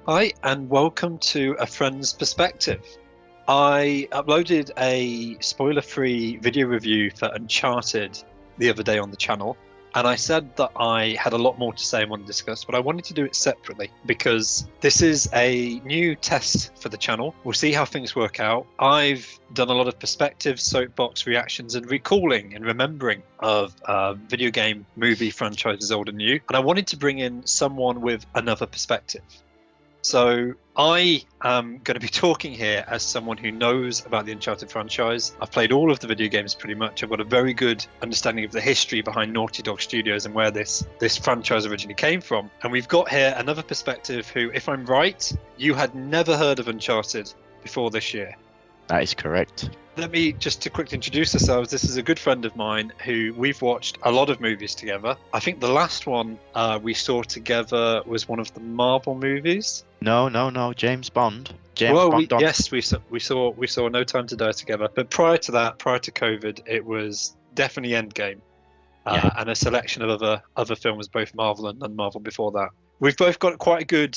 Hi, and welcome to A Friend's Perspective. I uploaded a spoiler-free video review for Uncharted the other day on the channel, and I said that I had a lot more to say and want to discuss, but I wanted to do it separately because this is a new test for the channel. We'll see how things work out. I've done a lot of perspective, soapbox reactions, and recalling and remembering of video game movie franchises old and new, and I wanted to bring in someone with another perspective. So I am going to be talking here as someone who knows about the Uncharted franchise. I've played all of the video games pretty much. I've got a very good understanding of the history behind Naughty Dog Studios and where this franchise originally came from. And we've got here another perspective who, if I'm right, you had never heard of Uncharted before this year. That is correct. Let me just to quickly introduce ourselves. This is a good friend of mine who we've watched a lot of movies together. I think the last one we saw together was one of the Marvel movies. No, James Bond. Yes, we saw No Time to Die together. But prior to that, prior to COVID, it was definitely Endgame, and a selection of other films, both Marvel and non-Marvel before that. We've both got quite a good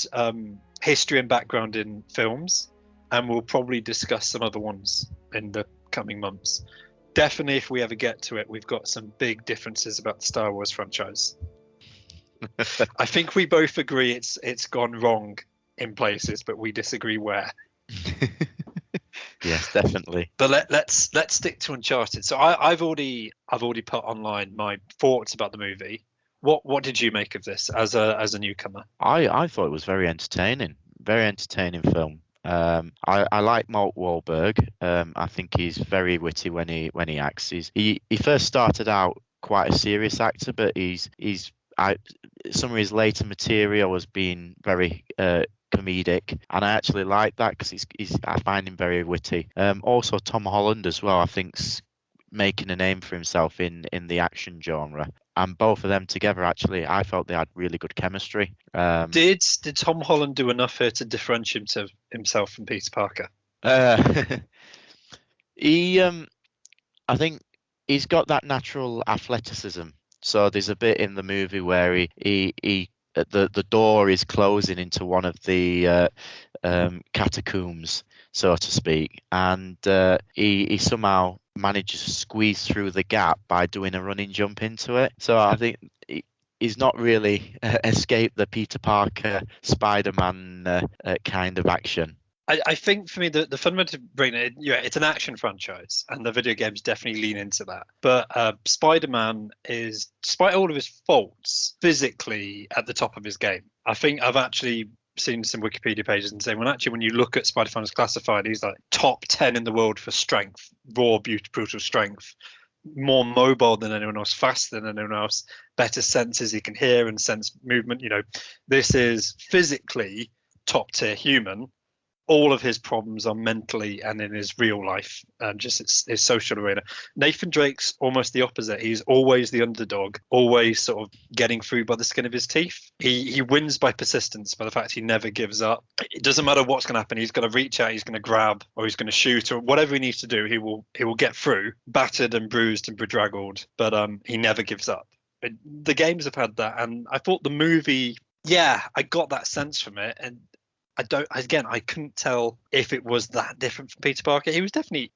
history and background in films, and we'll probably discuss some other ones in the coming months. Definitely, if we ever get to it, we've got some big differences about the Star Wars franchise. I think we both agree it's gone wrong in places, but we disagree where. Yes, definitely. But let's stick to Uncharted. So I've already put online my thoughts about the movie. What did you make of this as a newcomer? I thought it was very entertaining film. I like Mark Wahlberg. I think he's very witty when he acts. He first started out quite a serious actor, but some of his later material has been very comedic, and I actually like that because I find him very witty. Also Tom Holland as well, I think's making a name for himself in the action genre, and both of them together, actually, I felt they had really good chemistry. Did Tom Holland do enough here to differentiate himself from Peter Parker? I think he's got that natural athleticism. So there's a bit in the movie where the door is closing into one of the catacombs, so to speak, and he somehow manages to squeeze through the gap by doing a running jump into it. So I think he's not really escaped the Peter Parker Spider-Man kind of action. I think for me the fundamental brain, it's an action franchise, and the video games definitely lean into that. But Spider-Man is, despite all of his faults, physically at the top of his game. I think I've actually seen some Wikipedia pages and saying, when you look at Spider-Man's classified, he's like top 10 in the world for strength, raw, brutal strength, more mobile than anyone else, faster than anyone else, better senses, he can hear and sense movement. This is physically top tier human. All of his problems are mentally and in his real life, just his social arena. Nathan Drake's almost the opposite. He's always the underdog, always sort of getting through by the skin of his teeth. He wins by persistence, by the fact he never gives up. It doesn't matter what's going to happen. He's going to reach out, he's going to grab, or he's going to shoot, or whatever he needs to do. He will get through, battered and bruised and bedraggled, but he never gives up. The games have had that, and I thought the movie, I got that sense from it, and I couldn't tell if it was that different from Peter Parker.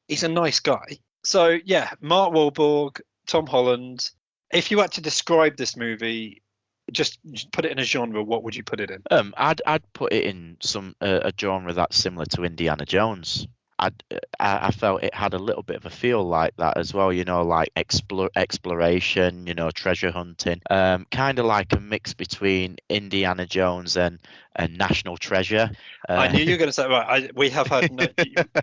He's a nice guy. So Mark Wahlberg, Tom Holland. If you had to describe this movie, just put it in a genre, what would you put it in? I'd put it in a genre that's similar to Indiana Jones. I felt it had a little bit of a feel like that as well, like exploration, treasure hunting, kind of like a mix between Indiana Jones and National Treasure. I knew you were going to say, right, we have had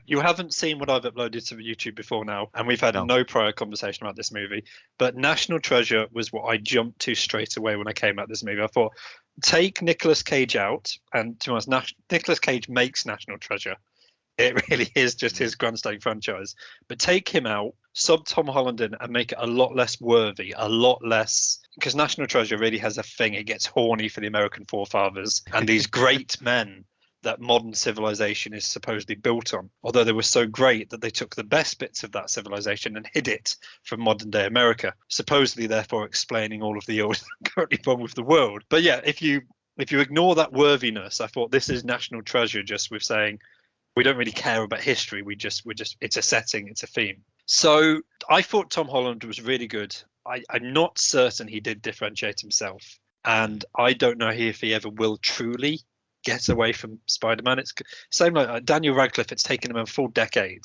you haven't seen what I've uploaded to YouTube before now, and we've had no prior conversation about this movie, but National Treasure was what I jumped to straight away when I came at this movie. I thought, take Nicolas Cage out, and to be honest, Nicolas Cage makes National Treasure. It really is just his grandstanding franchise. But take him out, sub Tom Holland in, and make it a lot less worthy, a lot less... Because National Treasure really has a thing. It gets horny for the American forefathers and these great men that modern civilization is supposedly built on. Although they were so great that they took the best bits of that civilization and hid it from modern day America, supposedly therefore explaining all of the ills currently wrong with the world. But if you if you ignore that worthiness, I thought this is national treasure just with saying we don't really care about history. We're just it's a setting, it's a theme. So I thought Tom Holland was really good. I'm not certain he did differentiate himself. And I don't know if he ever will truly get away from Spider-Man. It's same like Daniel Radcliffe. It's taken him a full decade.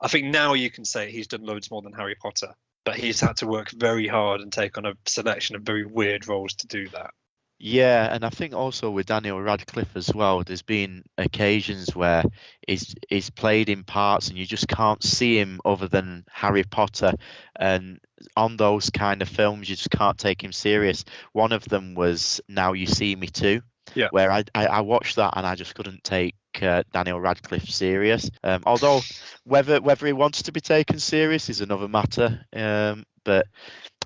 I think now you can say he's done loads more than Harry Potter, but he's had to work very hard and take on a selection of very weird roles to do that. Yeah, and I think also with Daniel Radcliffe as well, there's been occasions where he's played in parts and you just can't see him other than Harry Potter. And on those kind of films, you just can't take him serious. One of them was Now You See Me Too, where I watched that and I just couldn't take Daniel Radcliffe serious. Although whether he wants to be taken serious is another matter. But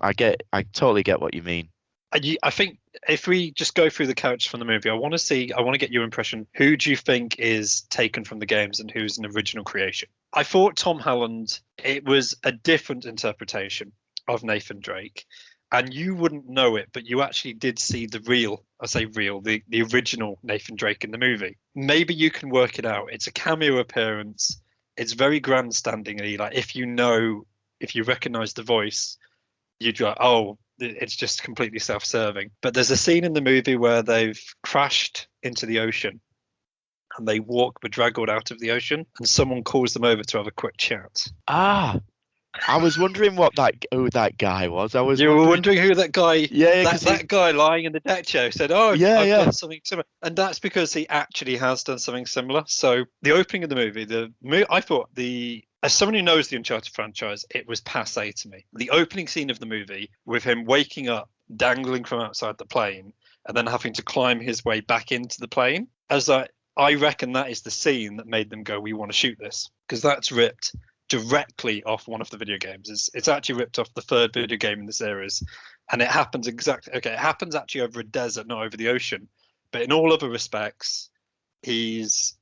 I totally get what you mean. I think if we just go through the characters from the movie, I want to get your impression. Who do you think is taken from the games and who's an original creation? I thought Tom Holland, it was a different interpretation of Nathan Drake, and you wouldn't know it, but you actually did see the original Nathan Drake in the movie. Maybe you can work it out. It's a cameo appearance. It's very grandstandingly, like if you recognize the voice, you'd go, oh, it's just completely self-serving. But there's a scene in the movie where they've crashed into the ocean and they walk bedraggled out of the ocean and someone calls them over to have a quick chat. I was wondering who that guy was. You were wondering who that guy? Yeah, that guy lying in the deck chair said, "Oh, yeah, I've done something similar," and that's because he actually has done something similar. So the opening of the movie, I thought as someone who knows the Uncharted franchise, it was passé to me. The opening scene of the movie with him waking up, dangling from outside the plane, and then having to climb his way back into the plane. I reckon that is the scene that made them go, "We want to shoot this," because that's ripped directly off one of the video games. It's actually ripped off the third video game in the series, and it happens it happens actually over a desert, not over the ocean. But in all other respects, he's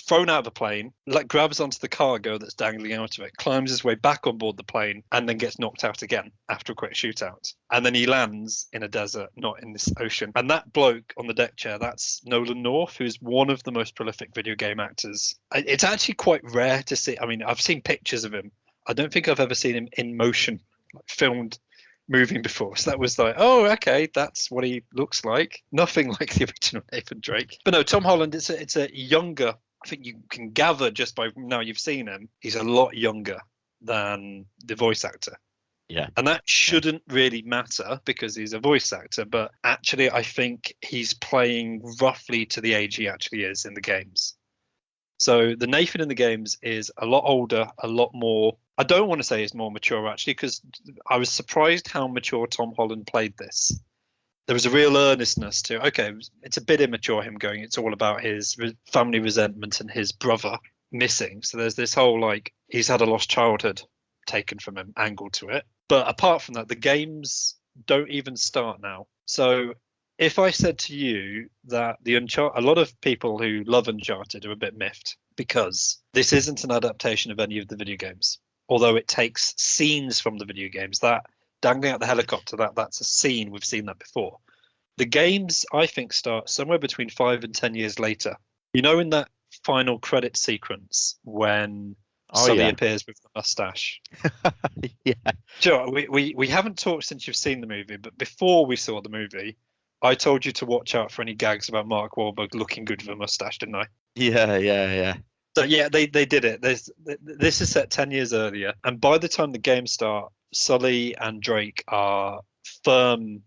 thrown out of a plane, grabs onto the cargo that's dangling out of it, climbs his way back on board the plane, and then gets knocked out again after a quick shootout. And then he lands in a desert, not in this ocean. And that bloke on the deck chair, that's Nolan North, who's one of the most prolific video game actors. It's actually quite rare to see. I mean, I've seen pictures of him. I don't think I've ever seen him in motion, filmed moving before. So that was like, oh, okay, that's what he looks like. Nothing like the original Nathan Drake. But no, Tom Holland, it's a younger, I think you can gather just by now you've seen him, he's a lot younger than the voice actor. Yeah. And that shouldn't really matter because he's a voice actor, but actually I think he's playing roughly to the age he actually is in the games. So the Nathan in the games is a lot older, a lot more, I don't want to say he's more mature actually, because I was surprised how mature Tom Holland played this. There was a real earnestness to, okay, it's a bit immature him going, it's all about his family resentment and his brother missing. So there's this whole he's had a lost childhood taken from him angle to it. But apart from that, the games don't even start now. So if I said to you that a lot of people who love Uncharted are a bit miffed because this isn't an adaptation of any of the video games, although it takes scenes from the video games. That dangling out the helicopter, that's a scene, we've seen that before. The games, I think, start somewhere between 5 and 10 years later. You know, in that final credit sequence when Sully appears with the mustache. Yeah. Sure, we haven't talked since you've seen the movie, but before we saw the movie, I told you to watch out for any gags about Mark Wahlberg looking good with a mustache, didn't I? Yeah. So yeah, they did it. This is set 10 years earlier, and by the time the games start, Sully and Drake are firm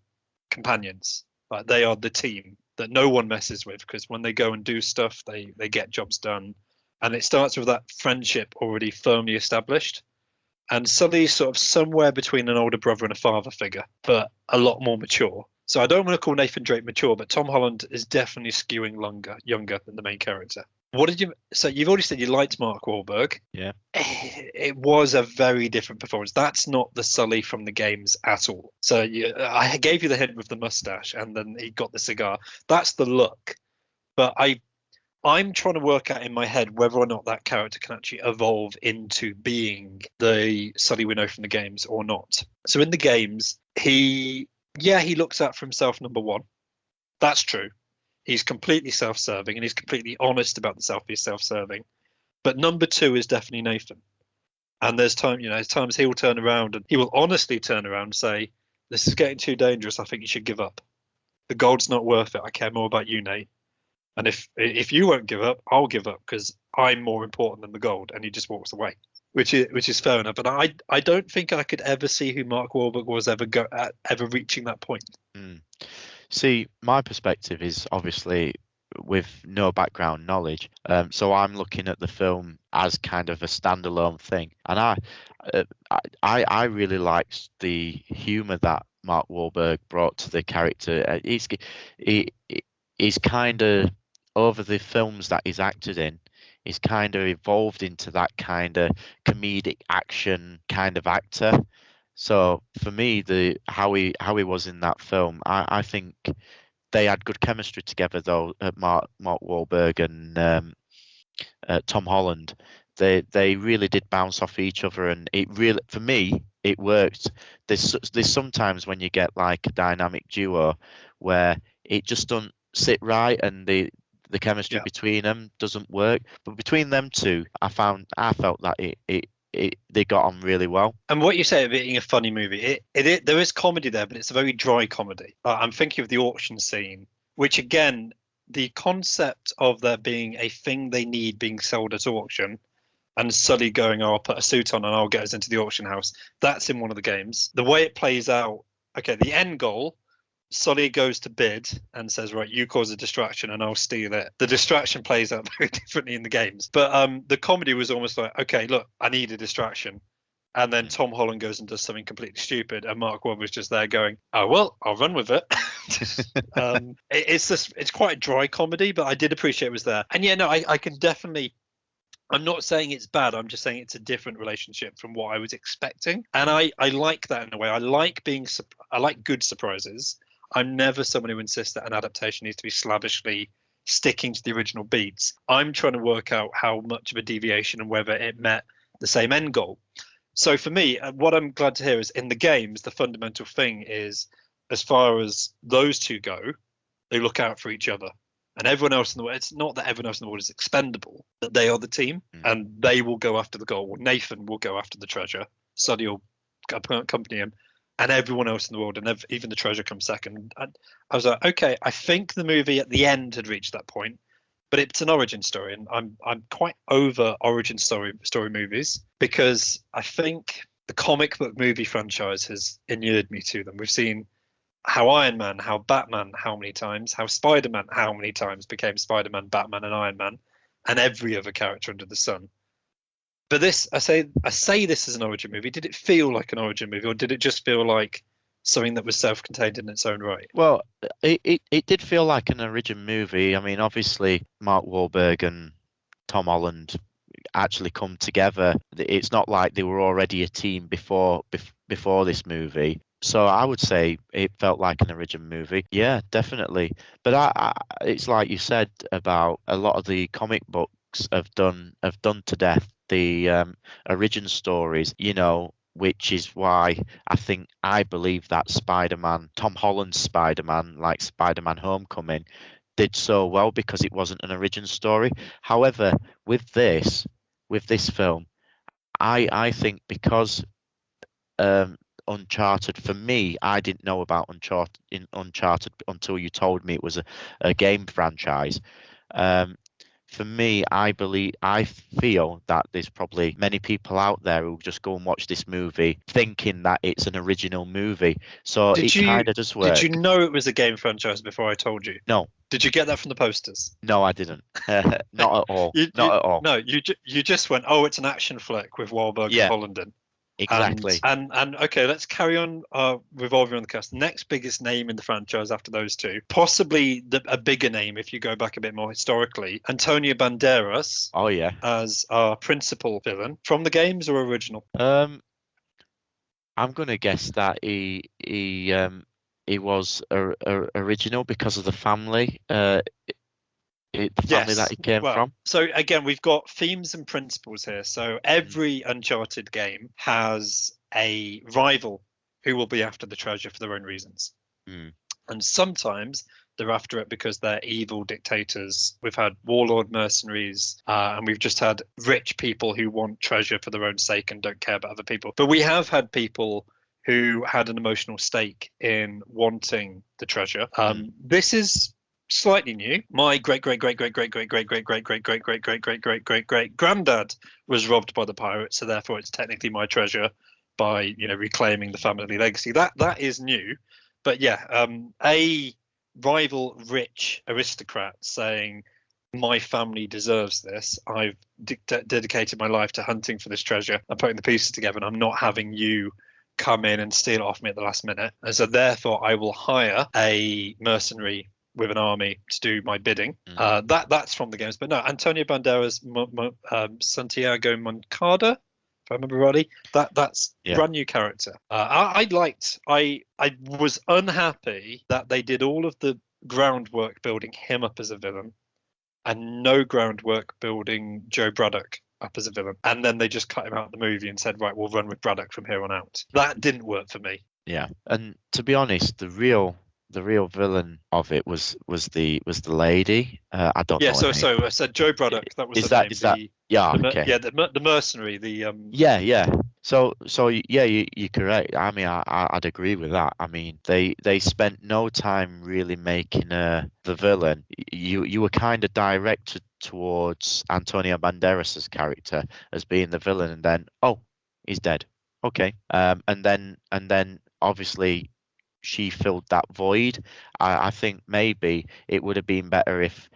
companions. Like they are the team that no one messes with, because when they go and do stuff, they get jobs done. And it starts with that friendship already firmly established. And Sully's sort of somewhere between an older brother and a father figure, but a lot more mature. So I don't want to call Nathan Drake mature, but Tom Holland is definitely skewing younger than the main character. So you've already said you liked Mark Wahlberg. Yeah. It was a very different performance. That's not the Sully from the games at all. So I gave you the hint with the mustache and then he got the cigar. That's the look. But I'm trying to work out in my head whether or not that character can actually evolve into being the Sully we know from the games or not. So in the games, he looks out for himself, number one. That's true. He's completely self-serving, and he's completely honest about the self. He's self-serving. But number 2 is definitely Nathan. And there's times he will turn around and he will honestly turn around and say, "This is getting too dangerous. I think you should give up. The gold's not worth it. I care more about you, Nate. And if you won't give up, I'll give up because I'm more important than the gold." And he just walks away, which is fair enough. But I don't think I could ever see who Mark Wahlberg was ever reaching that point. See, my perspective is obviously with no background knowledge, so I'm looking at the film as kind of a standalone thing, and I really liked the humour that Mark Wahlberg brought to the character. He's kind of, over the films that he's acted in, he's kind of evolved into that kind of comedic action kind of actor. So for me, how he was in that film, I think they had good chemistry together, though. Mark Wahlberg and Tom Holland, they really did bounce off each other, and it really, for me, it worked. There's sometimes when you get like a dynamic duo where it just doesn't sit right, and the chemistry between them doesn't work. But between them two, I felt that they got on really well. And what you say of it being a funny movie, there is comedy there, but it's a very dry comedy. I'm thinking of the auction scene, which again, the concept of there being a thing they need being sold at auction, and Sully going, "Oh, I'll put a suit on and I'll get us into the auction house." That's in one of the games. The way it plays out, okay, the end goal, Sully goes to bid and says, "Right, you cause a distraction and I'll steal it." The distraction plays out very differently in the games. But the comedy was almost like, okay, look, I need a distraction. And then Tom Holland goes and does something completely stupid, and Mark Wahlberg was just there going, "Oh, well, I'll run with it." It's quite a dry comedy, but I did appreciate it was there. And yeah, no, I can definitely, I'm not saying it's bad. I'm just saying it's a different relationship from what I was expecting. And I like that in a way. I like good surprises. I'm never someone who insists that an adaptation needs to be slavishly sticking to the original beats. I'm trying to work out how much of a deviation and whether it met the same end goal. So for me, what I'm glad to hear is in the games, the fundamental thing is, as far as those two go, they look out for each other. And everyone else in the world, it's not that everyone else in the world is expendable, that they are the team and they will go after the goal. Nathan will go after the treasure. Sully will accompany him. And everyone else in the world, and even the treasure comes second. And I was like, okay, I think the movie at the end had reached that point, but it's an origin story, and I'm quite over origin story movies, because I think the comic book movie franchise has inured me to them. We've seen how Iron Man, how Batman, how many times, how Spider-Man, how many times became Spider-Man, Batman, and Iron Man, and every other character under the sun. But this, I say this is an origin movie. Did it feel like an origin movie, or did it just feel like something that was self-contained in its own right? Well, it did feel like an origin movie. I mean, obviously, Mark Wahlberg and Tom Holland actually come together. It's not like they were already a team before this movie. So I would say it felt like an origin movie. Yeah, definitely. But it's like you said about a lot of the comic books have done to death the origin stories, which is why I believe that Spider-Man, Tom Holland's Spider-Man, like Spider-Man Homecoming, did so well because it wasn't an origin story. However, with this film, I think because Uncharted, for me, I didn't know about Uncharted until you told me it was a game franchise. For me, I feel that there's probably many people out there who just go and watch this movie thinking that it's an original movie. So it kind of does work. Did you know it was a game franchise before I told you? No. Did you get that from the posters? No, I didn't. Not at all. Not at all. No, you just went, "Oh, it's an action flick with Wahlberg and Holland in." Exactly. And okay, let's carry on revolving around the cast. Next biggest name in the franchise after those two, possibly a bigger name if you go back a bit more historically, Antonio Banderas. Oh yeah. As our principal villain from the games or original? I'm gonna guess that he was original because of the family. The family that he came from. So again, we've got themes and principles here. So every Uncharted game has a rival who will be after the treasure for their own reasons. And sometimes They're after it because they're evil dictators. We've had warlord mercenaries, and we've just had rich people who want treasure for their own sake and don't care about other people. But we have had people who had an emotional stake in wanting the treasure. This is slightly new. My great granddad was robbed by the pirates, so therefore it's technically my treasure by reclaiming the family legacy. That is new. But yeah, a rival rich aristocrat saying my family deserves this. I've dedicated my life to hunting for this treasure and putting the pieces together, and I'm not having you come in and steal it off me at the last minute. And so therefore I will hire a mercenary with an army to do my bidding. That's from the games. But no, Antonio Banderas, Santiago Moncada, if I remember rightly, that's brand new character. I was unhappy that they did all of the groundwork building him up as a villain and no groundwork building Jo Braddock up as a villain, and then they just cut him out of the movie and said, right, we'll run with Braddock from here on out. That didn't work for me. Yeah, and to be honest, the real villain of it was the lady. I don't know. Yeah, so I said Jo Braddock. That was okay. The mercenary. So yeah, you're correct. I mean, I'd agree with that. I mean, they spent no time really making the villain. You were kind of directed towards Antonio Banderas' character as being the villain, and then he's dead. Okay. And then obviously she filled that void. I think maybe it would have been better if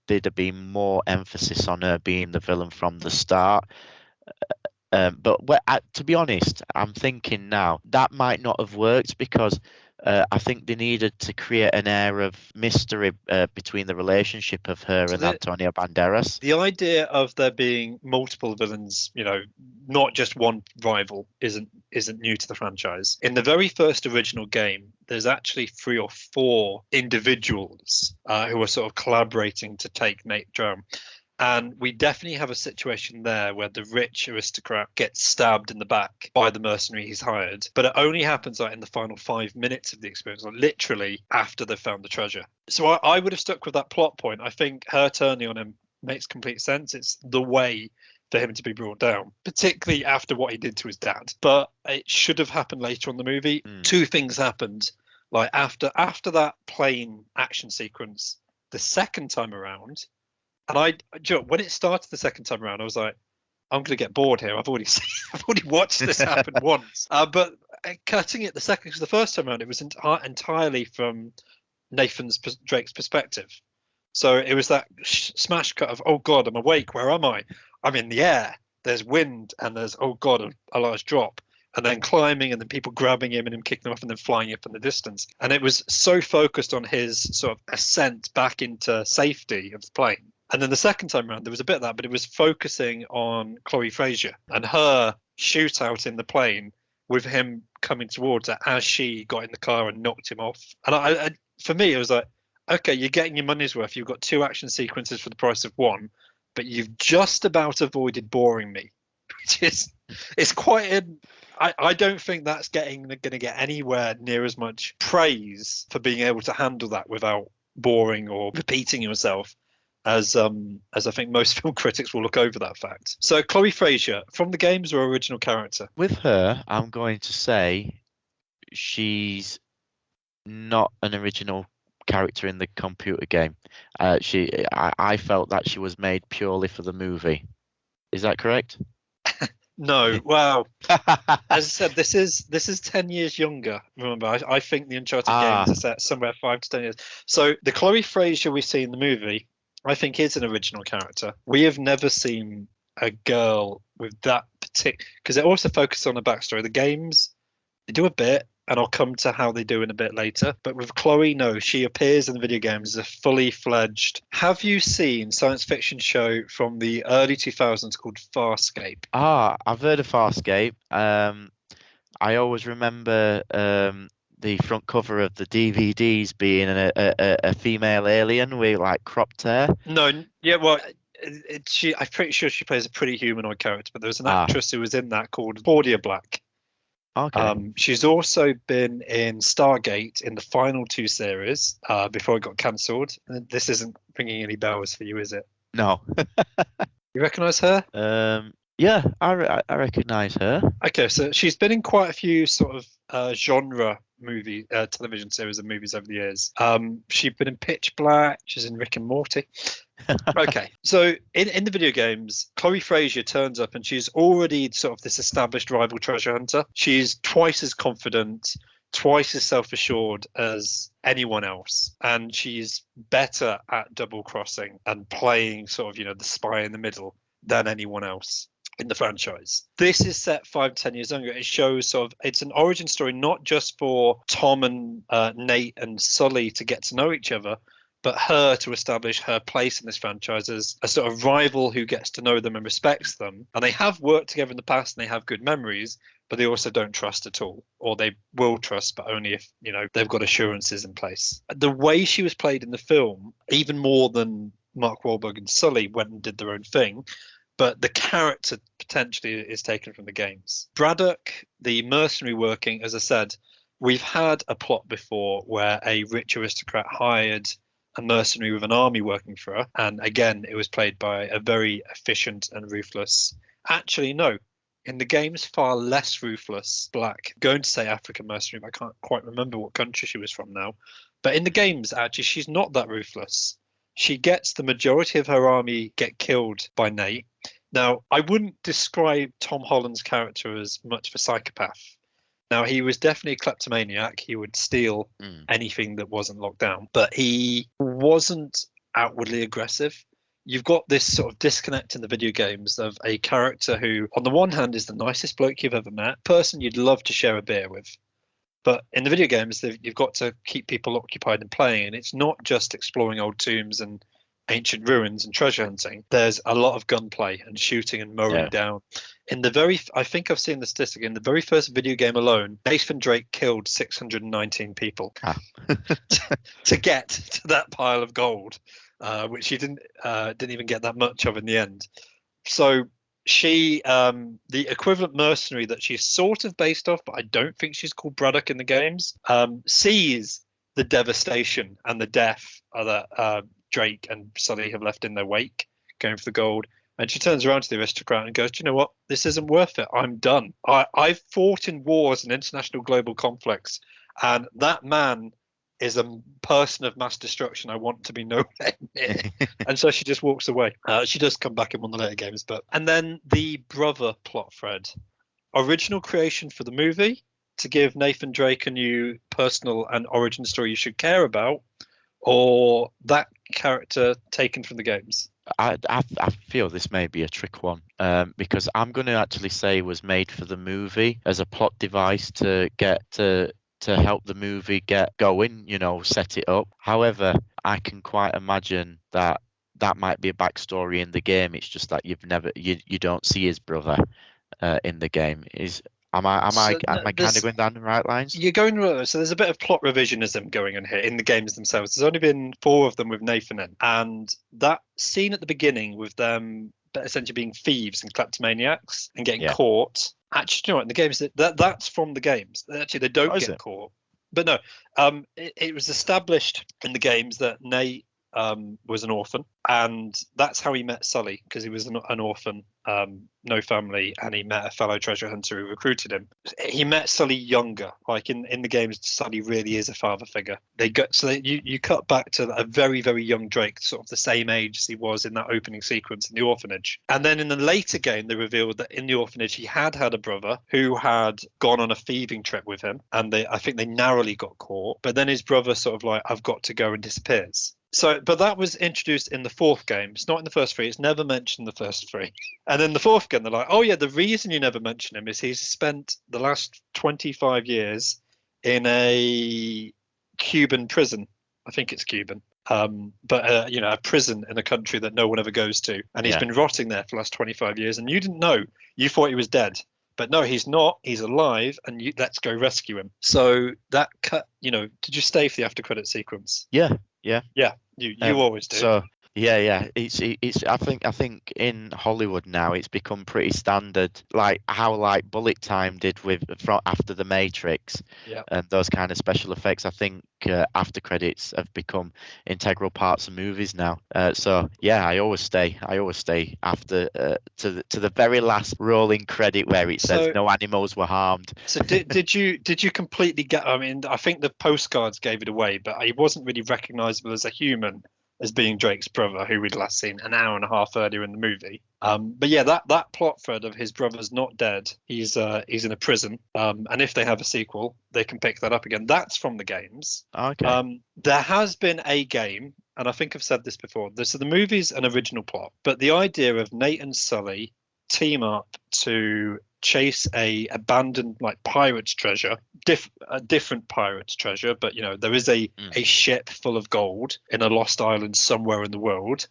there'd have been more emphasis on her being the villain from the start. But to be honest, I'm thinking now that might not have worked because I think they needed to create an air of mystery between the relationship of her and Antonio Banderas. The idea of there being multiple villains, not just one rival, isn't new to the franchise. In the very first original game, there's actually 3 or 4 individuals who are sort of collaborating to take Nate down. And we definitely have a situation there where the rich aristocrat gets stabbed in the back by the mercenary he's hired. But it only happens in the final 5 minutes of the experience, literally after they've found the treasure. So I would have stuck with that plot point. I think her turning on him makes complete sense. It's the way for him to be brought down, particularly after what he did to his dad. But it should have happened later on in the movie. 2 things happened. Like after that plane action sequence, the second time around, and when it started the second time around, I was like, I'm going to get bored here. I've already watched this happen once. But cutting it the second, because the first time around, it was entirely from Drake's perspective. So it was that smash cut of, oh God, I'm awake. Where am I? I'm in the air. There's wind and there's, oh God, a large drop. And then climbing and then people grabbing him and him kicking him off and then flying up in the distance. And it was so focused on his sort of ascent back into safety of the plane. And then the second time around, there was a bit of that, but it was focusing on Chloe Frazier and her shootout in the plane with him coming towards her as she got in the car and knocked him off. And for me, it was like, okay, you're getting your money's worth. You've got 2 action sequences for the price of 1, but you've just about avoided boring me, which is, it's quite I don't think that's going to get anywhere near as much praise for being able to handle that without boring or repeating yourself as I think most film critics will look over that fact. So Chloe Frazier, from the games or original character? With her, I'm going to say she's not an original character in the computer game. I felt that she was made purely for the movie. Is that correct? No, well, as I said, this is 10 years younger. Remember, I think the Uncharted games are set somewhere 5 to 10 years. So the Chloe Frazier we see in the movie, I think is an original character. We have never seen a girl with that particular, because it also focuses on a backstory. The games, they do a bit, and I'll come to how they do in a bit later. But with Chloe, no, she appears in the video games as a fully fledged. Have you seen science fiction show from the early 2000s called Farscape? I've heard of Farscape. I always remember the front cover of the DVDs being a female alien with like cropped hair. No, yeah, well, I'm pretty sure she plays a pretty humanoid character, but there was an actress who was in that called Claudia Black. Okay. She's also been in Stargate in the final two series before it got cancelled. This isn't ringing any bells for you, is it? No. You recognise her? Yeah, I recognise her. Okay, so she's been in quite a few sort of genre television series and movies over the years. She's been in Pitch Black. She's in Rick and Morty. Okay, so in the video games, Chloe Frazier turns up and she's already sort of this established rival treasure hunter. She's twice as confident, twice as self-assured as anyone else, and she's better at double crossing and playing sort of, the spy in the middle than anyone else in the franchise. This is set 5-10 years younger. It shows sort of, it's an origin story not just for Tom and Nate and Sully to get to know each other, but her to establish her place in this franchise as a sort of rival who gets to know them and respects them. And they have worked together in the past and they have good memories, but they also don't trust at all, or they will trust, but only if, they've got assurances in place. The way she was played in the film, even more than Mark Wahlberg and Sully went and did their own thing, but the character potentially is taken from the games. Braddock, the mercenary working, as I said, we've had a plot before where a rich aristocrat hired a mercenary with an army working for her. And again, it was played by a very efficient and ruthless. Actually, no. In the games, far less ruthless black. Going to say African mercenary, but I can't quite remember what country she was from now. But in the games, actually, she's not that ruthless. She gets the majority of her army get killed by Nate. Now, I wouldn't describe Tom Holland's character as much of a psychopath. Now, he was definitely a kleptomaniac. He would steal anything that wasn't locked down, but he wasn't outwardly aggressive. You've got this sort of disconnect in the video games of a character who, on the one hand, is the nicest bloke you've ever met, person you'd love to share a beer with. But in the video games, you've got to keep people occupied and playing, and it's not just exploring old tombs and ancient ruins and treasure hunting. There's a lot of gunplay and shooting and mowing down. I think I've seen the statistic, in the very first video game alone, Nathan Drake killed 619 people to get to that pile of gold, which he didn't even get that much of in the end. So she, the equivalent mercenary that she's sort of based off, but I don't think she's called Braddock in the games, sees the devastation and the death that Drake and Sully have left in their wake, going for the gold. And she turns around to the aristocrat and goes, "Do you know what? This isn't worth it. I'm done. I've fought in wars and international global conflicts, and that man is a person of mass destruction. I want to be nowhere near." And so she just walks away. She does come back in one of the later games. And then the brother plot thread. Original creation for the movie to give Nathan Drake a new personal and origin story you should care about, or that character taken from the games? I feel this may be a trick one, because I'm going to actually say it was made for the movie as a plot device to get to help the movie get going, set it up. However, I can quite imagine that might be a backstory in the game. It's just that you don't see his brother in the game. Am I kind of going down the right lines? You're going right. So there's a bit of plot revisionism going on here in the games themselves. There's only been 4 of them with Nathan in. And that scene at the beginning with them essentially being thieves and kleptomaniacs and getting caught. Actually, you know what? In the games, that's from the games. Actually, they don't get caught. But no, it was established in the games that Nate was an orphan. And that's how he met Sully, because he was an orphan, no family, and he met a fellow treasure hunter who recruited him. He met Sully younger, like in the games. Sully really is a father figure. You cut back to a very, very young Drake, sort of the same age as he was in that opening sequence in the orphanage. And then in the later game, they revealed that in the orphanage he had a brother who had gone on a thieving trip with him, and I think they narrowly got caught. But then his brother sort of like, "I've got to go," and disappears. So, but that was introduced in the 4th game. It's not in the first 3. It's never mentioned in the first 3. And then the 4th game, they're like, "Oh yeah, the reason you never mention him is he's spent the last 25 years in a Cuban prison." I think it's Cuban. But a prison in a country that no one ever goes to. And he's been rotting there for the last 25 years. And you didn't know. You thought he was dead. But no, he's not. He's alive, and let's go rescue him. So that cut, did you stay for the after credit sequence? Yeah. Yeah, you always do. So Yeah. It's. I think in Hollywood now it's become pretty standard, like how like Bullet Time did with after the Matrix, Yeah. and those kind of special effects. I think after credits have become integral parts of movies now. So yeah, I always stay after to the very last rolling credit where it says So no animals were harmed. so did you completely get? I mean, I think the postcards gave it away, but he wasn't really recognizable as a human as being Drake's brother, who we'd last seen an hour and a half earlier in the movie. But yeah, that plot thread of his brother's not dead, he's in a prison, and if they have a sequel, they can pick that up again. That's from the games. Okay. There has been a game, and I think I've said this before. So the movie's an original plot, but the idea of Nate and Sully team up to chase a abandoned like pirate's treasure, a different pirate's treasure, but there is a ship full of gold in a lost island somewhere in the world,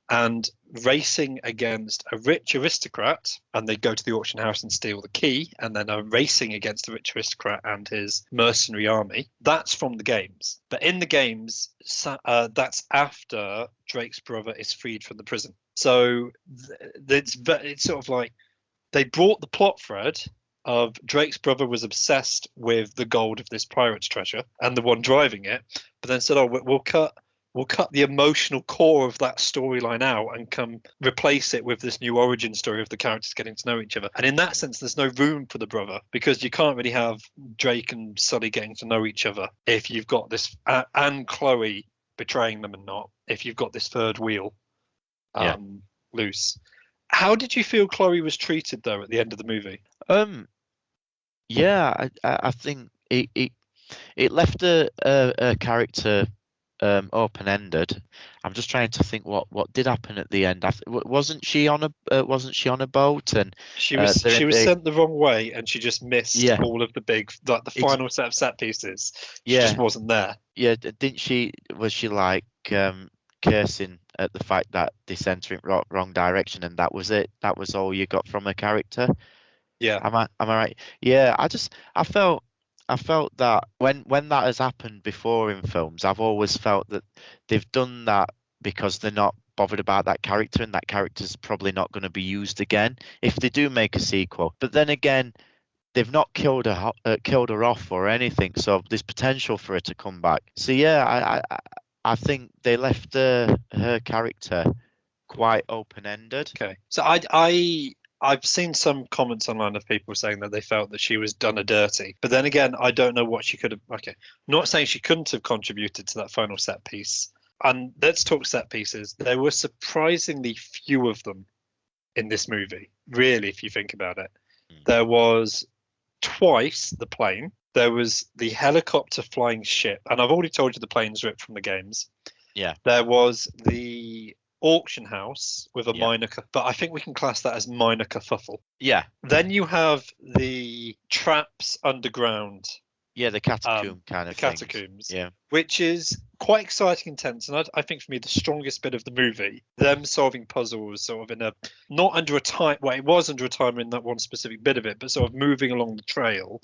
and racing against a rich aristocrat, and they go to the auction house and steal the key, and then are racing against the rich aristocrat and his mercenary army. That's from the games, but in the games, that's after Drake's brother is freed from the prison. So it's sort of like they brought the plot thread of Drake's brother was obsessed with the gold of this pirate's treasure and the one driving it, but then said, "Oh, we'll cut the emotional core of that storyline out and come replace it with this new origin story of the characters getting to know each other." And in that sense, there's no room for the brother, because you can't really have Drake and Sully getting to know each other if you've got this and Chloe betraying them, and not if you've got this third wheel loose. How did you feel Chloe was treated though at the end of the movie? Yeah, I think it left a character open ended. I'm just trying to think what did happen at the end. Wasn't she on a boat, and she was sent the wrong way, and she just missed all of the big, like the final set pieces. She just wasn't there. Yeah, was she like cursing at the fact that they sent her in wrong direction, and that was it? That was all you got from a character? Yeah. Am I right? Yeah, I felt that when that has happened before in films, I've always felt that they've done that because they're not bothered about that character, and that character's probably not going to be used again if they do make a sequel. But then again, they've not killed her off or anything, so there's potential for her to come back. So yeah, I think they left her character quite open-ended. Okay, so I've seen some comments online of people saying that they felt that she was done a dirty, but then again, I don't know what she could have. Okay, not saying she couldn't have contributed to that final set piece. And let's talk set pieces. There were surprisingly few of them in this movie, really, if you think about it. There was twice the plane. There was the helicopter flying ship, and I've already told you the plane's ripped from the games. Yeah. There was the auction house with a minor, but I think we can class that as minor kerfuffle. Yeah. Then you have the traps underground. Yeah, the catacomb kind of the things. Catacombs. Yeah. Which is quite exciting and tense, and I think for me the strongest bit of the movie, them solving puzzles sort of in a, not under a time, well, it was under a timer in that one specific bit of it, but sort of moving along the trail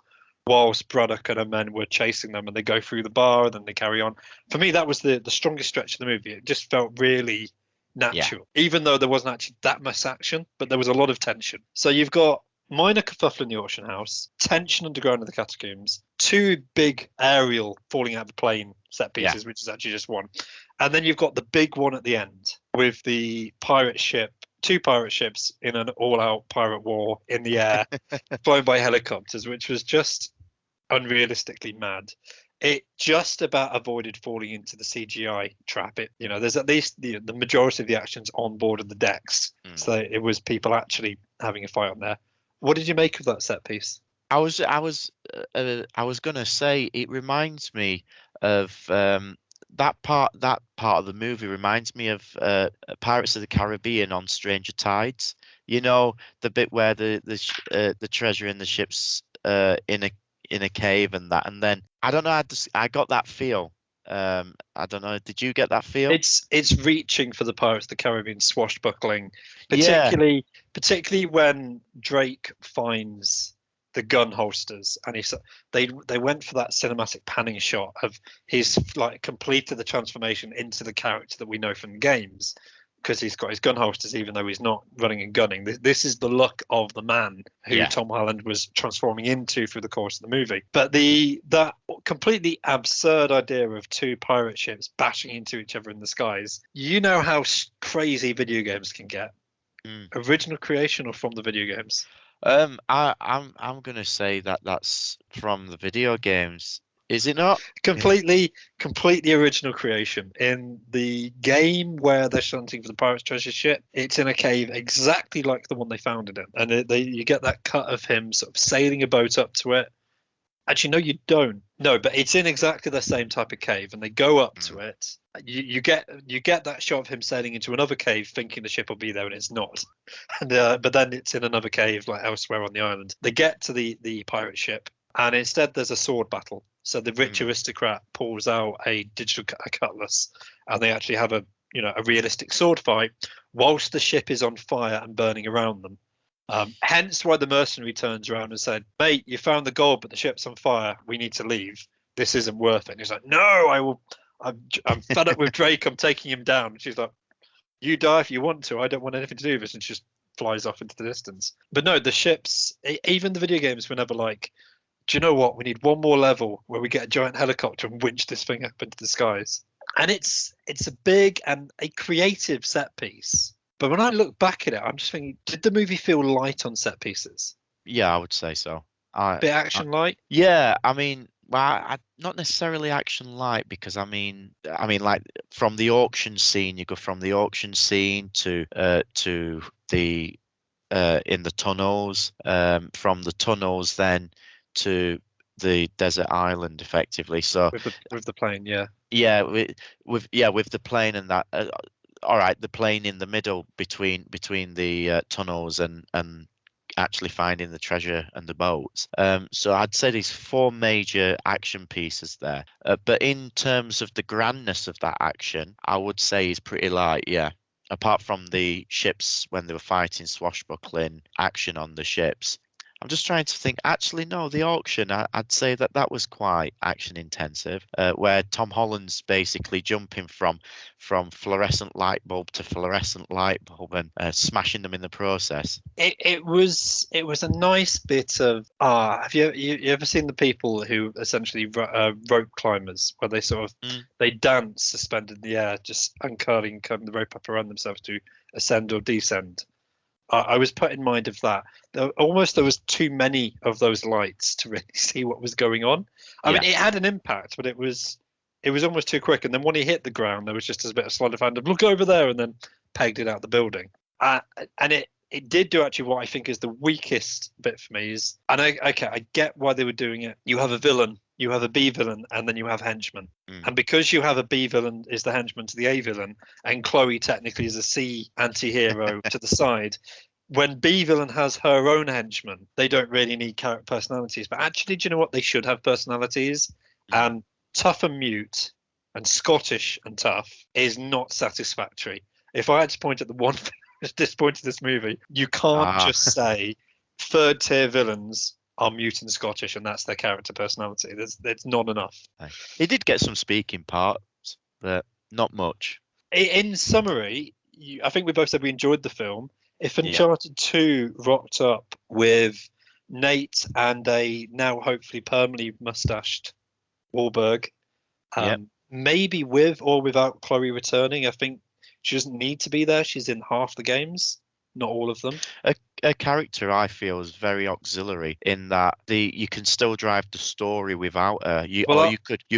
whilst Braddock and her men were chasing them, and they go through the bar and then they carry on. For me, that was the strongest stretch of the movie. It just felt really natural, even though there wasn't actually that much action, but there was a lot of tension. So you've got minor kerfuffle in the auction house, tension underground in the catacombs, two big aerial falling out of the plane set pieces, which is actually just one. And then you've got the big one at the end with the pirate ship, two pirate ships in an all-out pirate war in the air, flown by helicopters, which was just unrealistically mad. It just about avoided falling into the CGI trap. There's at least the majority of the actions on board of the decks, so it was people actually having a fight on there. What did you make of that set piece? I was gonna say it reminds me of that part of the movie reminds me of Pirates of the Caribbean on Stranger Tides. You know, the bit where the treasure in the ship's in a cave and that, and then I don't know. I got that feel. I don't know. Did you get that feel? It's reaching for the Pirates of the Caribbean swashbuckling, particularly when Drake finds the gun holsters, and they went for that cinematic panning shot of he's like completed the transformation into the character that we know from the games, because he's got his gun holsters even though he's not running and gunning. This is the look of the man who Tom Holland was transforming into through the course of the movie. But that completely absurd idea of two pirate ships bashing into each other in the skies, you know how crazy video games can get. Original creation or from the video games? I'm gonna say that that's from the video games. Is it not? Completely original creation. In the game where they're hunting for the pirate's treasure ship, it's in a cave exactly like the one they found it in, and you get that cut of him sort of sailing a boat up to it. Actually, no, you don't. No, but it's in exactly the same type of cave, and they go up to it. You get that shot of him sailing into another cave, thinking the ship will be there, and it's not. And but then it's in another cave, like elsewhere on the island. They get to the pirate ship, and instead there's a sword battle. So the rich aristocrat pulls out a digital cutlass, and they actually have a realistic sword fight whilst the ship is on fire and burning around them. Hence why the mercenary turns around and said, "Mate, you found the gold, but the ship's on fire. We need to leave. This isn't worth it." And he's like, "No, I will. I'm fed up with Drake. I'm taking him down." And she's like, "You die if you want to. I don't want anything to do with this." And she just flies off into the distance. But no, the ships, even the video games, were never like, "Do you know what? We need one more level where we get a giant helicopter and winch this thing up into the skies." And it's a big and a creative set piece. But when I look back at it, I'm just thinking, did the movie feel light on set pieces? Yeah, I would say so. Bit action light? Yeah, I mean, well, not necessarily action light, because I mean, like from the auction scene, you go from the auction scene to the in the tunnels, from the tunnels then to the desert island, effectively. So with the plane, yeah. Yeah, with the plane and that. All right, the plane in the middle between the tunnels and actually finding the treasure and the boats. So I'd say there's 4 major action pieces there. But in terms of the grandness of that action, I would say it's pretty light, yeah. Apart from the ships when they were fighting, swashbuckling action on the ships. I'm just trying to think. Actually, no, the auction, I'd say that was quite action intensive, where Tom Holland's basically jumping from fluorescent light bulb to fluorescent light bulb and smashing them in the process. It was a nice bit of have you ever seen the people who essentially rope climbers, where they sort of they dance suspended in the air, just uncurling the rope up around themselves to ascend or descend? I was put in mind of that. There was too many of those lights to really see what was going on. I mean, it had an impact, but it was almost too quick. And then when he hit the ground, there was just a bit of sleight of hand of look over there, and then pegged it out the building. And it did do actually what I think is the weakest bit for me is, and I get why they were doing it. You have a villain, you have a B villain, and then you have henchmen. And because you have a B villain is the henchman to the A villain, and Chloe technically is a C anti-hero to the side, when B villain has her own henchmen, they don't really need character personalities. But actually, do you know what? They should have personalities. And tough and mute and Scottish and tough is not satisfactory. If I had to point at the one thing that's disappointed this movie, you can't just say third tier villains are mute and Scottish and that's their character personality. There's not enough. He did get some speaking parts, but not much. In summary, I think we both said we enjoyed the film. If Uncharted 2 rocked up with Nate and a now hopefully permanently mustached Wahlberg, maybe with or without Chloe returning, I think she doesn't need to be there. She's in half the games, not all of them. A character I feel is very auxiliary in that you can still drive the story without her. You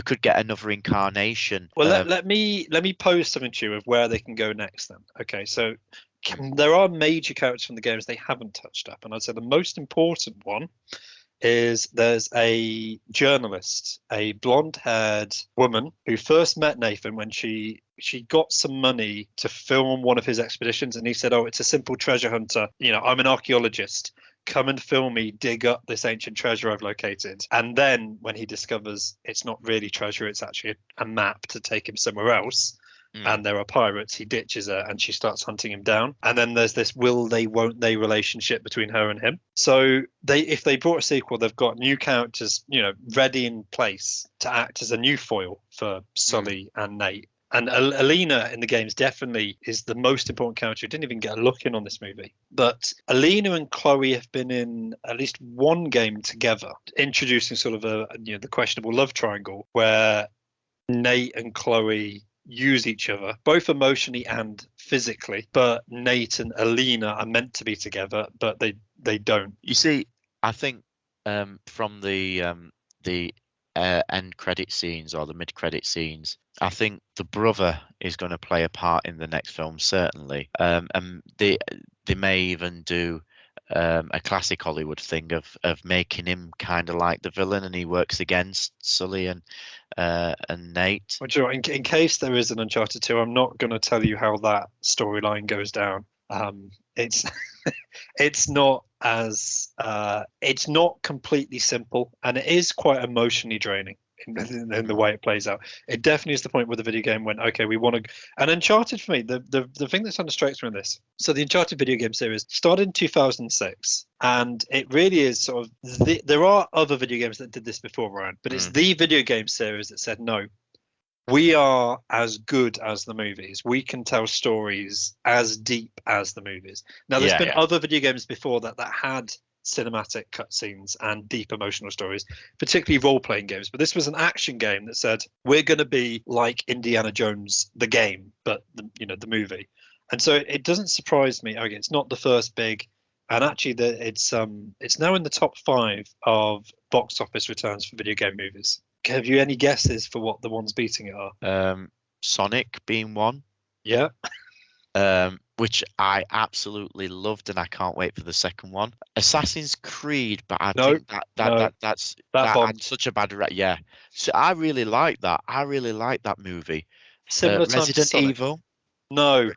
could get another incarnation. Well, let me pose something to you of where they can go next. Then, okay, so there are major characters from the games they haven't touched up, and I'd say the most important one is there's a journalist, a blonde-haired woman who first met Nathan when she got some money to film one of his expeditions, and he said, "Oh, it's a simple treasure hunter. I'm an archaeologist. Come and film me dig up this ancient treasure I've located." And then when he discovers it's not really treasure, it's actually a map to take him somewhere else, and there are pirates. He ditches her and she starts hunting him down. And then there's this will they, won't they relationship between her and him. So if they brought a sequel, they've got new characters, ready in place to act as a new foil for Sully and Nate. And Alina in the games definitely is the most important character. Didn't even get a look in on this movie. But Alina and Chloe have been in at least one game together, introducing sort of the questionable love triangle where Nate and Chloe use each other, both emotionally and physically. But Nate and Alina are meant to be together, but they don't. You see, I think from the end credit scenes or the mid credit scenes, I think the brother is going to play a part in the next film, certainly. And they may even do a classic Hollywood thing of making him kind of like the villain, and he works against Sully and Nate. Well, in case there is an Uncharted 2, I'm not going to tell you how that storyline goes down. It's it's not completely simple, and it is quite emotionally draining in the way it plays out. It definitely is the point where the video game went, okay, we want to. And Uncharted, for me, the thing that kind of strikes me in this, so the Uncharted video game series started in 2006, and it really is sort of there are other video games that did this before, Ryan, but it's the video game series that said, no, we are as good as the movies. We can tell stories as deep as the movies. Now, there's been other video games before that had cinematic cutscenes and deep emotional stories, particularly role-playing games. But this was an action game that said, we're going to be like Indiana Jones, the game, but the movie. And so it doesn't surprise me. Okay, it's not the first big, and actually it's now in the top 5 of box office returns for video game movies. Have you any guesses for what the ones beating it are? Sonic being one. Yeah. Which I absolutely loved, and I can't wait for the second one. Assassin's Creed, but I think that had such a bad yeah. So I really like that. I really like that movie. Similar to Resident Evil. No,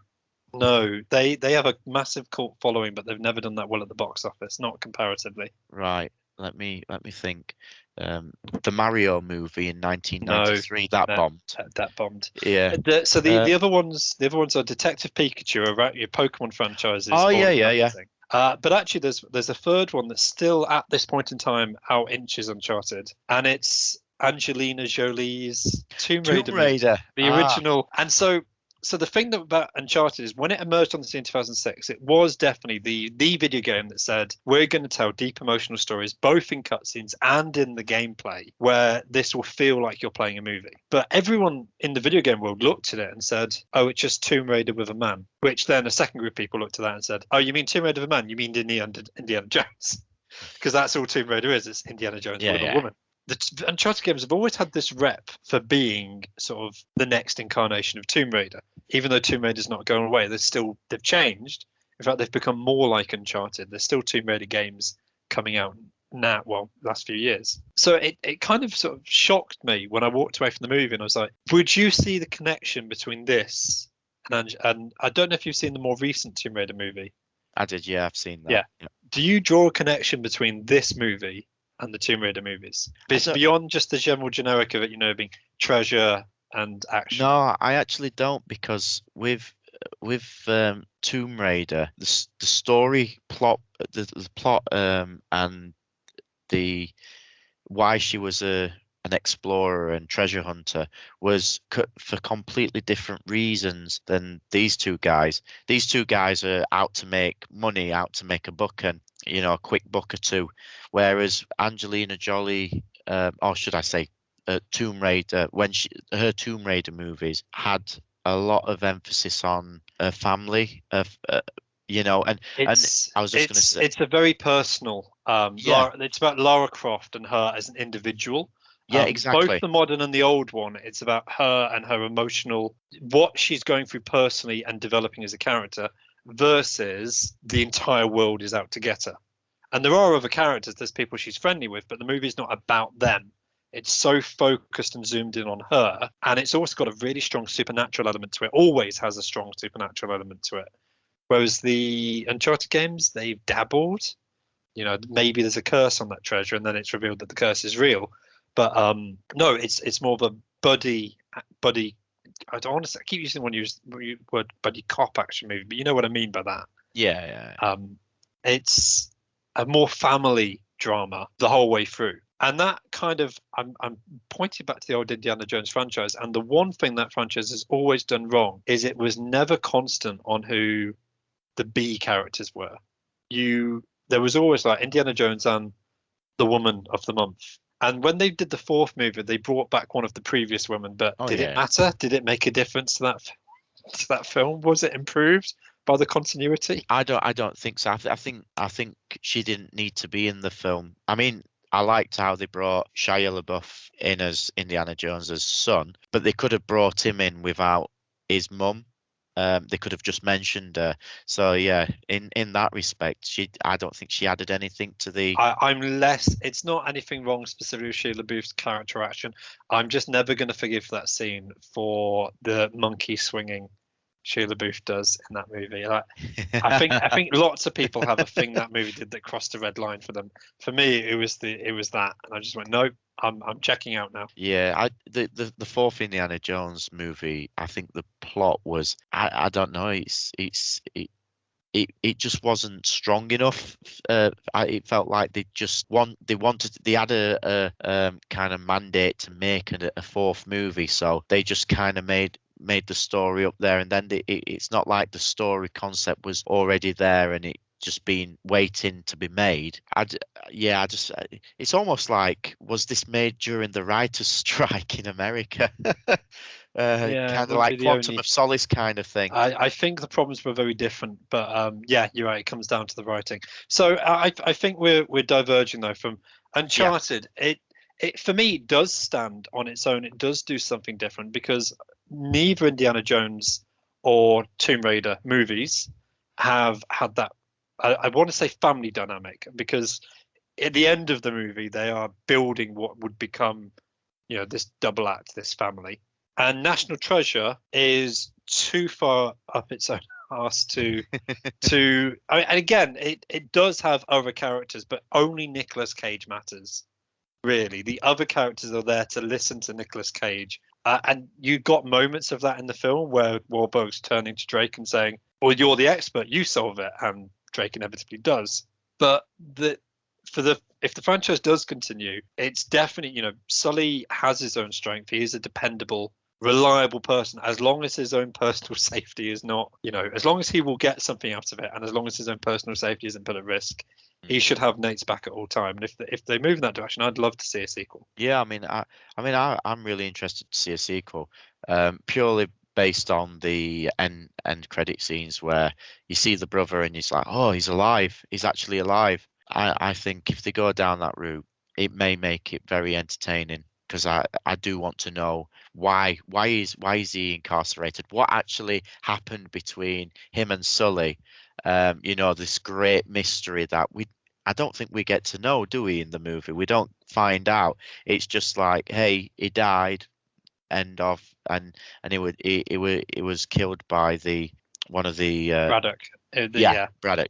they have a massive cult following, but they've never done that well at the box office, not comparatively. Right. Let me think. The Mario movie in 1993 bombed. That bombed. Yeah. So the other ones are Detective Pikachu, your Pokemon franchises. Oh yeah. But actually, there's a third one that's still at this point in time out inches Uncharted, and it's Angelina Jolie's Tomb Raider. The original. And so the thing about Uncharted is when it emerged on the scene in 2006, it was definitely the video game that said, we're going to tell deep emotional stories, both in cutscenes and in the gameplay, where this will feel like you're playing a movie. But everyone in the video game world looked at it and said, oh, it's just Tomb Raider with a man. Which then a second group of people looked at that and said, oh, you mean Tomb Raider with a man? You mean Indiana Jones? Because that's all Tomb Raider is. It's Indiana Jones with a woman. The Uncharted games have always had this rep for being sort of the next incarnation of Tomb Raider. Even though Tomb Raider's not going away, they've changed. In fact, they've become more like Uncharted. There's still Tomb Raider games coming out now, last few years. So it kind of sort of shocked me when I walked away from the movie and I was like, would you see the connection between this and I don't know if you've seen the more recent Tomb Raider movie. I did, yeah, I've seen that. Yeah. Do you draw a connection between this movie and the Tomb Raider movies? Beyond just the general generic of it, being treasure and action. No, I actually don't, because with Tomb Raider, the story plot, the plot, and the why she was an explorer and treasure hunter was for completely different reasons than these two guys. These two guys are out to make money, out to make a buck, and a quick buck or two. Whereas Angelina Jolie, or should I say, Tomb Raider, her Tomb Raider movies had a lot of emphasis on her family, and I was just going to say it's a very personal. It's about Lara Croft and her as an individual. Yeah, exactly. Both the modern and the old one, it's about her and her emotional, what she's going through personally and developing as a character, versus the entire world is out to get her. And there are other characters, there's people she's friendly with, but the movie's not about them. It's so focused and zoomed in on her. And it's also got a really strong supernatural element to it. Always has a strong supernatural element to it. Whereas the Uncharted games, they've dabbled. Maybe there's a curse on that treasure, and then it's revealed that the curse is real. But no, it's more of a buddy I don't want to say, I keep using the word buddy cop action movie, but you know what I mean by that. Yeah. It's a more family drama the whole way through. And that kind of, I'm pointing back to the old Indiana Jones franchise. And the one thing that franchise has always done wrong is it was never constant on who the B characters were. There was always like Indiana Jones and the woman of the month. And when they did the fourth movie, they brought back one of the previous women. But did it matter? Did it make a difference to that film? Was it improved by the continuity? I don't think so. I think she didn't need to be in the film. I mean, I liked how they brought Shia LaBeouf in as Indiana Jones's son, but they could have brought him in without his mum. They could have just mentioned her. So yeah, in that respect, I don't think she added anything to the. It's not anything wrong specifically with Shia LaBeouf's character action. I'm just never going to forgive that scene for the monkey swinging Shia LaBeouf does in that movie. Like, I think lots of people have a thing that movie did that crossed a red line for them. For me, it was that, and I just went, no, I'm checking out now. Yeah, the fourth Indiana Jones movie, I think the plot was, I don't know, it just wasn't strong enough. It felt like they had a kind of mandate to make a fourth movie, so they just kind of made the story up there, and then it's not like the story concept was already there and it just been waiting to be made. It's almost like, was this made during the writers' strike in America? Kind of like Quantum of Solace kind of thing. I think the problems were very different, but yeah, you're right. It comes down to the writing. So I think we're diverging though from Uncharted. Yeah. It for me does stand on its own. It does do something different because neither Indiana Jones or Tomb Raider movies have had that. I want to say family dynamic, because at the end of the movie they are building what would become, this double act, this family. And National Treasure is too far up its own arse to and again, it does have other characters, but only Nicolas Cage matters. Really, the other characters are there to listen to Nicolas Cage, and you got moments of that in the film where Wahlberg's turning to Drake and saying, "Well, you're the expert, you solve it," and Drake inevitably does. But if the franchise does continue, it's definitely, Sully has his own strength. He is a dependable, reliable person, as long as his own personal safety is not, as long as he will get something out of it, and as long as his own personal safety isn't put at risk, he should have Nate's back at all time. And if they move in that direction, I'd love to see a sequel. Yeah, I'm really interested to see a sequel, purely based on the end credit scenes where you see the brother and he's like, oh, he's alive. He's actually alive. I think if they go down that route, it may make it very entertaining, because I do want to know why is he incarcerated? What actually happened between him and Sully? This great mystery that I don't think we get to know, do we, in the movie? We don't find out. It's just like, hey, he died, end of, and it was killed by one of the Braddock. Braddock.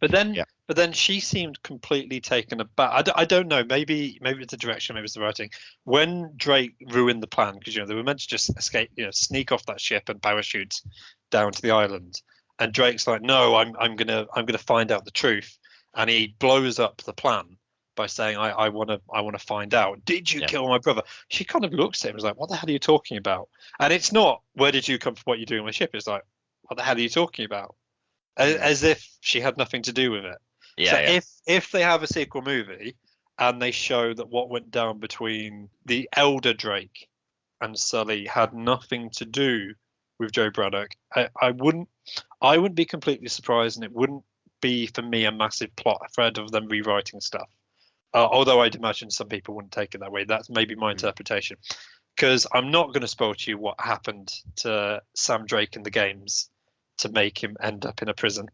But then she seemed completely taken aback. I don't know. Maybe it's the direction, maybe it's the writing. When Drake ruined the plan, because they were meant to just escape, sneak off that ship and parachute down to the island, and Drake's like, no, I'm gonna find out the truth, and he blows up the plan by saying, I want to find out. Did you kill my brother? She kind of looks at him and is like, what the hell are you talking about? And it's not, where did you come from? What are you doing on my ship? It's like, what the hell are you talking about? As if she had nothing to do with it. If they have a sequel movie and they show that what went down between the elder Drake and Sully had nothing to do with Jo Braddock, I wouldn't be completely surprised, and it wouldn't be for me a massive plot thread of them rewriting stuff. Although I'd imagine some people wouldn't take it that way. That's maybe my interpretation, because I'm not going to spoil to you what happened to Sam Drake in the games to make him end up in a prison.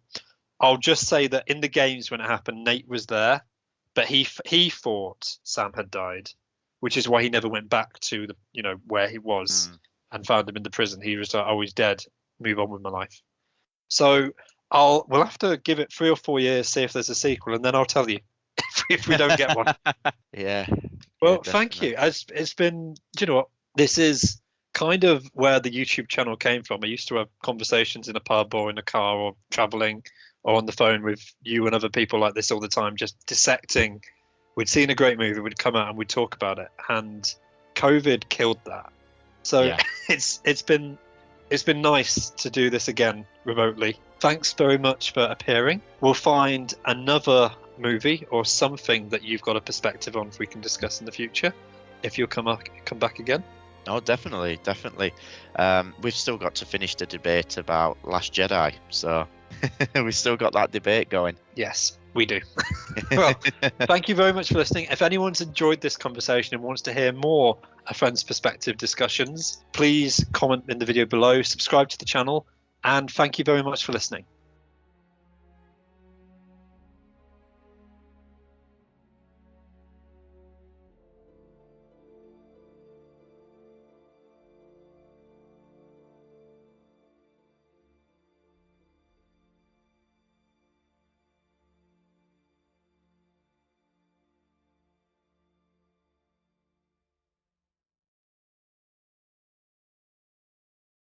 I'll just say that in the games when it happened, Nate was there, but he thought Sam had died, which is why he never went back to the where he was and found him in the prison. He was like, oh, he's dead. Move on with my life. So we'll have to give it 3 or 4 years, see if there's a sequel, and then I'll tell you if we don't get one. Yeah. Well, thank you. It's been, do you know what? This is kind of where the YouTube channel came from. I used to have conversations in a pub or in a car or traveling or on the phone with you and other people like this all the time, just dissecting. We'd seen a great movie, we'd come out and we'd talk about it, and COVID killed that. So Yeah. it's been nice to do this again remotely. Thanks very much for appearing. We'll find another movie or something that you've got a perspective on, if we can discuss in the future, if you'll come back again. Oh, definitely. We've still got to finish the debate about Last Jedi, so we've still got that debate going. Yes, we do. Well, thank you very much for listening. If anyone's enjoyed this conversation and wants to hear more A Friend's Perspective discussions, please comment in the video below, subscribe to the channel, and thank you very much for listening.